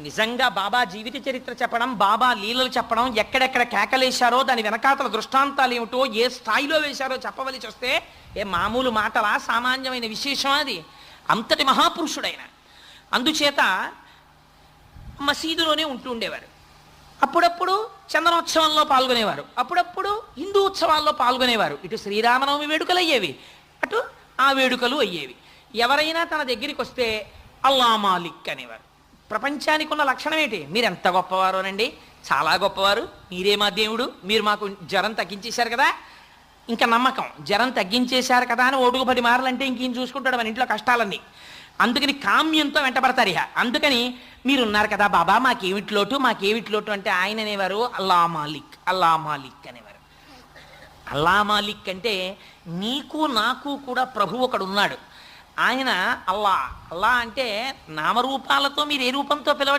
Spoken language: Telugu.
నిజంగా బాబా జీవిత చరిత్ర చెప్పడం, బాబా లీలలు చెప్పడం, ఎక్కడెక్కడ కేకలేశారో దాని వెనకాతల దృష్టాంతాలు ఏమిటో, ఏ స్థాయిలో వేశారో చెప్పవలసి వస్తే ఏ మామూలు మాటలా, సామాన్యమైన విశేషం అది. అంతటి మహాపురుషుడైన. అందుచేత మసీదులోనే ఉంటూ ఉండేవారు. అప్పుడప్పుడు చందనోత్సవంలో పాల్గొనేవారు, అప్పుడప్పుడు హిందూ ఉత్సవాల్లో పాల్గొనేవారు. ఇటు శ్రీరామనవమి వేడుకలు అయ్యేవి, అటు ఆ వేడుకలు అయ్యేవి. ఎవరైనా తన దగ్గరికి వస్తే అల్లా మాలిక్ అనేవారు. ప్రపంచానికి ఉన్న లక్షణం ఏంటి? మీరు ఎంత గొప్పవారోనండి, చాలా గొప్పవారు, మీరే మా దేవుడు, మీరు మాకు జ్వరం తగ్గించేశారు కదా, ఇంకా నమ్మకం. జ్వరం తగ్గించేశారు కదా అని ఓటుకు 10 మారలంటే ఇంకేం చూసుకుంటాడు మన ఇంట్లో కష్టాలన్నీ. అందుకని కామ్యంతో వెంటబడతారు. ఇహ అందుకని మీరున్నారు కదా బాబా, మాకేమిట్లోటు అంటే ఆయన అనేవారు అల్లా మాలిక్, అల్లా మాలిక్ అనేవారు. అల్లా మాలిక్ అంటే నీకు నాకు కూడా ప్రభు ఒకడు ఉన్నాడు. ఆయన అల్లా. అల్లా అంటే నామరూపాలతో మీరు ఏ రూపంతో పిలవండి,